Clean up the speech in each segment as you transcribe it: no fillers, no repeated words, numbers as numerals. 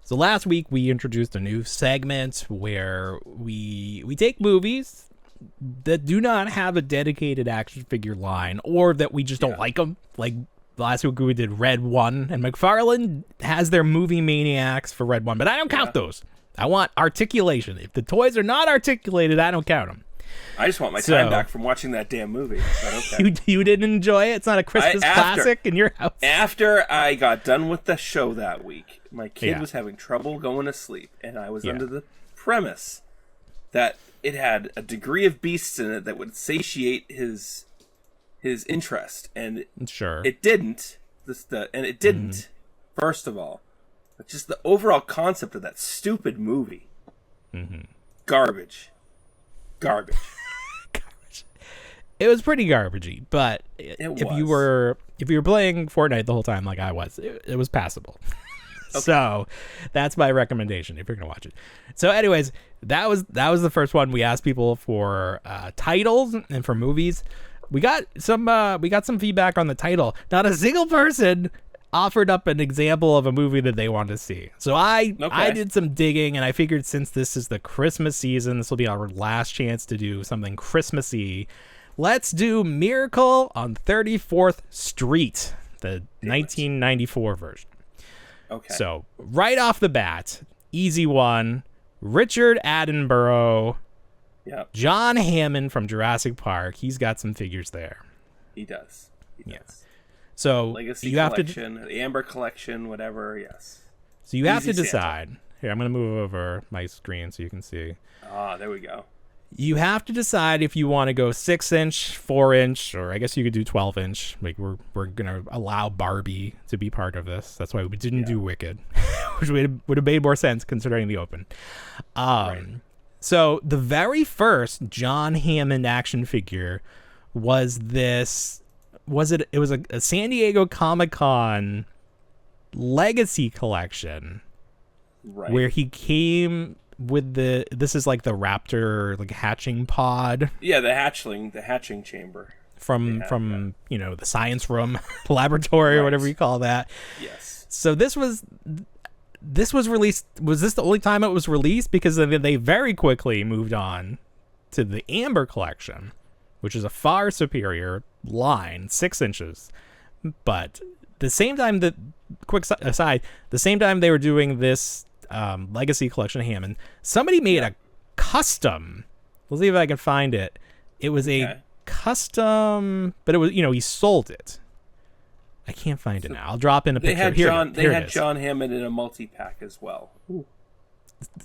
So last week we introduced a new segment where we take movies that do not have a dedicated action figure line, or that we just don't like them. Like last week we did Red One, and McFarlane has their movie maniacs for Red One, but I don't count those. I want articulation. If the toys are not articulated, I don't count them. I just want my time back from watching that damn movie. But okay. You didn't enjoy it? It's not a Christmas classic in your house? After I got done with the show that week, my kid was having trouble going to sleep, and I was under the premise that it had a degree of beasts in it that would satiate his interest, and it didn't. It didn't. First of all, but just the overall concept of that stupid movie, garbage. It was pretty garbagey, but if you were playing Fortnite the whole time like I was, it was passable. Okay. So that's my recommendation if you're gonna watch it. So anyways, that was the first one. We asked people for titles and for movies. We got some feedback on the title. Not a single person offered up an example of a movie that they wanted to see. So I did some digging, and I figured since this is the Christmas season, this will be our last chance to do something Christmassy. Let's do Miracle on 34th Street, the 1994 version. Okay. So right off the bat, easy one. Richard Attenborough, John Hammond from Jurassic Park. He's got some figures there. He does. So Legacy you collection, the Amber collection, whatever. Yes. So you have to decide. Santa. Here, I'm going to move over my screen so you can see. Ah, there we go. You have to decide if you want to go 6-inch, 4-inch, or I guess you could do 12-inch. Like we're going to allow Barbie to be part of this. That's why we didn't do Wicked, which would have made more sense considering the open. So the very first John Hammond action figure was this. It was a San Diego Comic-Con Legacy collection, where he came with this is like the raptor like hatching pod. Yeah, the hatching chamber from the science room laboratory or whatever you call that. Yes. So this was released. Was this the only time it was released? Because they very quickly moved on to the Amber collection, which is a far superior line, 6 inches. But the same time that, quick aside, the same time they were doing this Legacy collection of Hammond, somebody made a custom. Let's see if I can find it. It was a custom, but it was, he sold it. I can't find it now. I'll drop in a picture. They had John Hammond in a multi-pack as well. Ooh.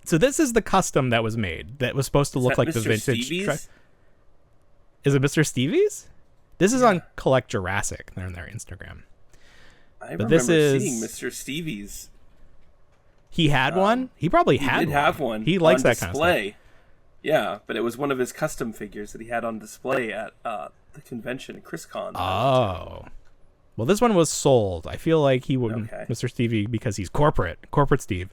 So this is the custom that was made that was supposed to look like the vintage. Is it Mr. Stevie's? This is on Collect Jurassic. They're on their Instagram. I remember seeing Mr. Stevie's. He had one? He probably had one. He did have one. He likes that kind of stuff. Yeah, but it was one of his custom figures that he had on display at the convention at ChrisCon. Oh. Well, this one was sold. I feel like he wouldn't, Mr. Stevie, because he's corporate Steve.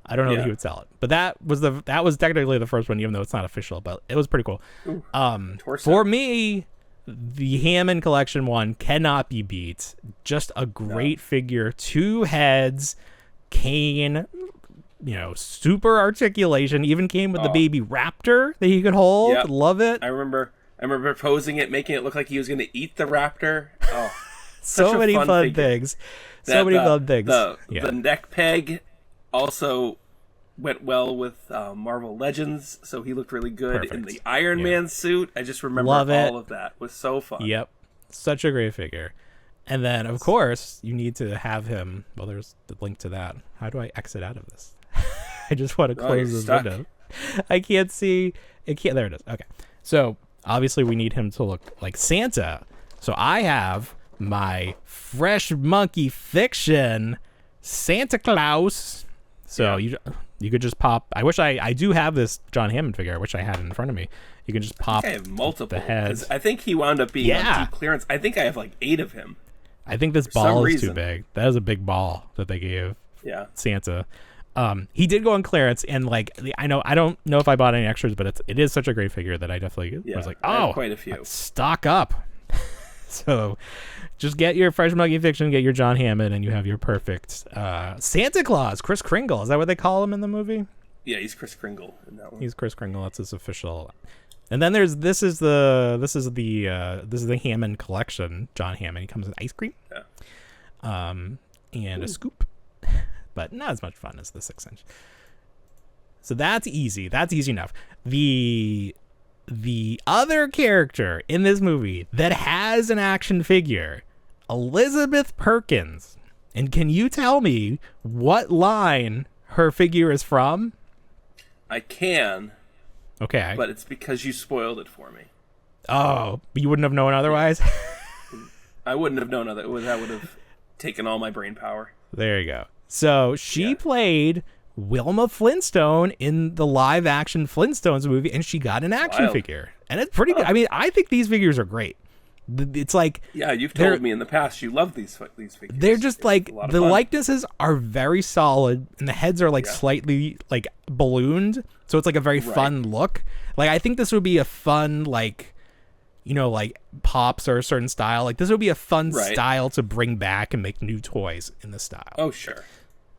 I don't know if he would sell it. But that was technically the first one, even though it's not official, but it was pretty cool. For me, the Hammond collection one cannot be beat. Just a great figure. 2 heads, cane, super articulation. Even came with the baby raptor that he could hold. Yep. Love it. I remember posing it, making it look like he was going to eat the raptor. Oh, so many fun things. The neck peg also went well with Marvel Legends, so he looked really good in the Iron Man suit. I just remember all of that. It was so fun. Yep. Such a great figure. And then, of course, you need to have him. Well, there's the link to that. How do I exit out of this? I just want to close this window. I can't see. There it is. Okay. So, obviously, we need him to look like Santa. So, I have my Fresh Monkey Fiction Santa Claus. So, you could just pop. I wish I do have this John Hammond figure. I wish I had it in front of me. You can just pop. I have multiple. The heads. I think he wound up being on deep clearance. I think I have like 8 of him. I think this ball is too big. That is a big ball that they gave Santa. He did go on clearance, and I don't know if I bought any extras, but it is such a great figure that I definitely was like, oh, quite a few. Stock up. So just get your Fresh Monkey Fiction, get your John Hammond, and you have your perfect Santa Claus, Kris Kringle. Is that what they call him in the movie? Yeah, he's Kris Kringle in that one. He's Kris Kringle. That's his official. And then there's this is the Hammond collection. John Hammond. He comes with ice cream, and a scoop, but not as much fun as the 6-inch. So that's easy. That's easy enough. The other character in this movie that has an action figure, Elizabeth Perkins. And can you tell me what line her figure is from? I can. Okay. But it's because you spoiled it for me. Oh, you wouldn't have known otherwise? I wouldn't have known otherwise. That would have taken all my brain power. There you go. So she played Wilma Flintstone in the live action Flintstones movie, and she got an action figure. And it's pretty good. I mean, I think these figures are great. It's like... Yeah, you've told me in the past you love these figures. They're just like... The likenesses are very solid, and the heads are like slightly like ballooned. So it's like a very fun look. Like, I think this would be a fun, like, you know, like Pops or a certain style. Like, this would be a fun style to bring back and make new toys in the style. Oh, sure.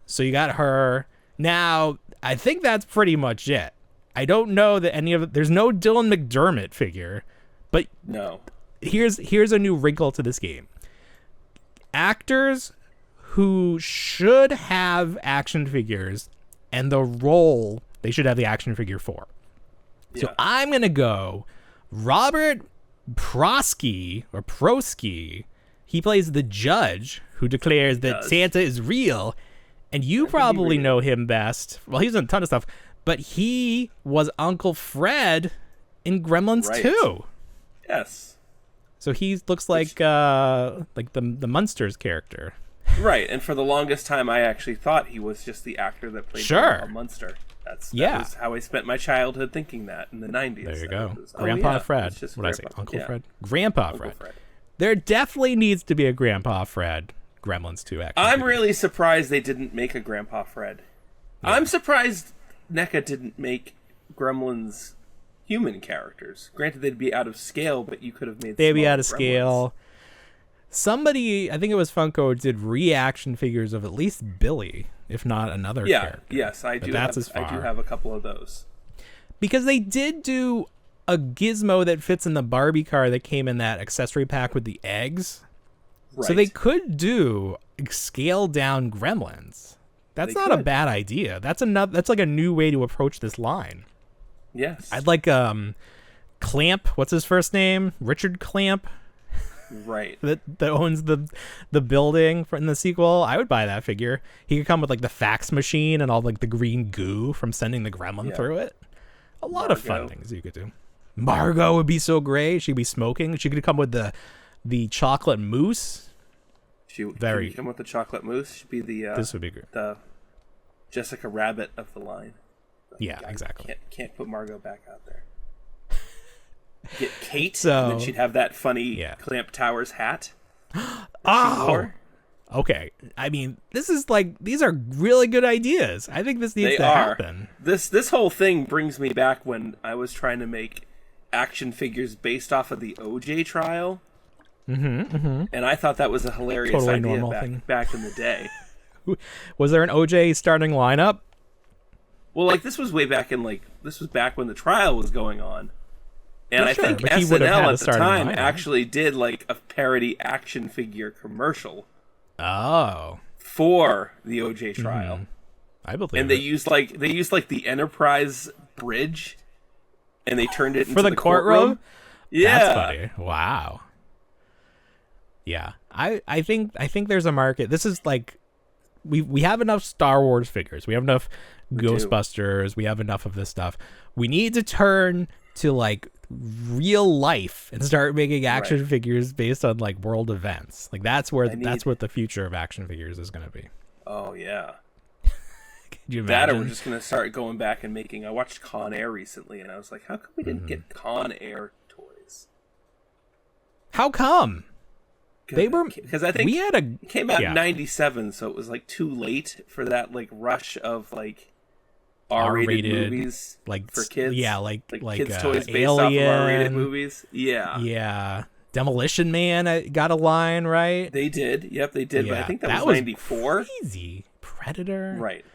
So you got her... Now, I think that's pretty much it. I don't know that any of it... There's no Dylan McDermott figure, but no. Here's a new wrinkle to this game. Actors who should have action figures and the role they should have the action figure for. Yeah. So I'm going to go Robert Prosky, or Prosky. He plays the judge who declares that Santa is real. And you probably know him best. Well, he's done a ton of stuff, but he was Uncle Fred in Gremlins 2. Yes. So he looks like the Munsters character. Right, and for the longest time, I actually thought he was just the actor that played Grandpa Munster. That was how I spent my childhood thinking that in the 90s. There you go. Grandpa Fred. What did I say? Uncle Fred? Grandpa Fred. There definitely needs to be a Grandpa Fred. Gremlins 2 action. I'm really surprised they didn't make a Grandpa Fred. Yeah. I'm surprised NECA didn't make Gremlins human characters. Granted, they'd be out of scale, but you could have made they'd be out of scale. Somebody, I think it was Funko, did reaction figures of at least Billy, if not another character. Yes, I do. I do have a couple of those. Because they did do a gizmo that fits in the Barbie car that came in that accessory pack with the eggs. Right. So they could do scaled down Gremlins. That's not a bad idea. That's like a new way to approach this line. Yes. I'd like Clamp. What's his first name? Richard Clamp. Right. that owns the building in the sequel. I would buy that figure. He could come with like the fax machine and all like the green goo from sending the gremlin through it. A lot of fun things you could do. Margot would be so great. She'd be smoking. She could come with the chocolate mousse. She come with the chocolate mousse. She'd be this would be great. The Jessica Rabbit of the line. Yeah, exactly. Can't put Margot back out there. Get Kate, so, and then she'd have that funny Clamp Towers hat. Okay. I mean, these are really good ideas. I think this needs to happen. This whole thing brings me back when I was trying to make action figures based off of the OJ trial. And I thought that was a hilarious idea back in the day. Was there an OJ starting lineup? Well, like this was way back in this was back when the trial was going on. And I think SNL at the time actually did like a parody action figure commercial. Oh. For the OJ trial. I believe and they used the Enterprise bridge and they turned it into the courtroom? Yeah. That's funny. Wow. Yeah. I think there's a market. This is like we have enough Star Wars figures. We have enough Ghostbusters. We have enough of this stuff. We need to turn to like real life and start making action figures based on like world events. Like that's what the future of action figures is going to be. Oh yeah. Could you imagine? That or we're just going to start going back and making. I watched Con Air recently and I was like, how come we didn't get Con Air toys? How come? They were because I think it came out in '97, so it was like too late for that like rush of like R-rated movies like for kids. Yeah, like kids toys based Alien, off of R-rated movies. Yeah. Demolition Man got a line, right? They did. Yep, they did. Yeah, But I think that was 94. Crazy. Predator. Right.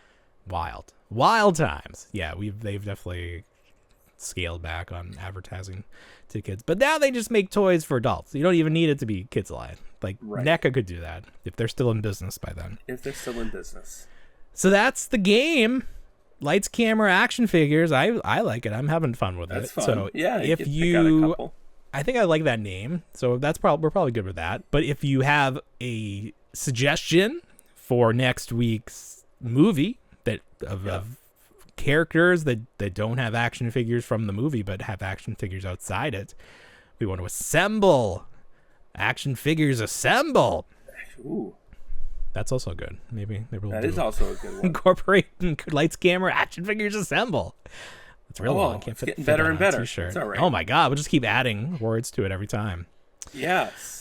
Wild times. Yeah, they've definitely scaled back on advertising to kids. But now they just make toys for adults. You don't even need it to be kids line. Like NECA could do that if they're still in business by then. If they're still in business. So that's the game. Lights, camera, action figures. I like it. I'm having fun with That's it. fun. So yeah, if you, I think I like that name. So we're probably good with that. But if you have a suggestion for next week's movie of characters that don't have action figures from the movie but have action figures outside it, we want to assemble action figures. Assemble. Ooh. That's also good. Maybe we'll that is also a good one. Incorporate lights, camera, action figures, assemble. It's real long. Can't it's getting better and better. It's all right. Oh my god, we'll just keep adding words to it every time. Yes.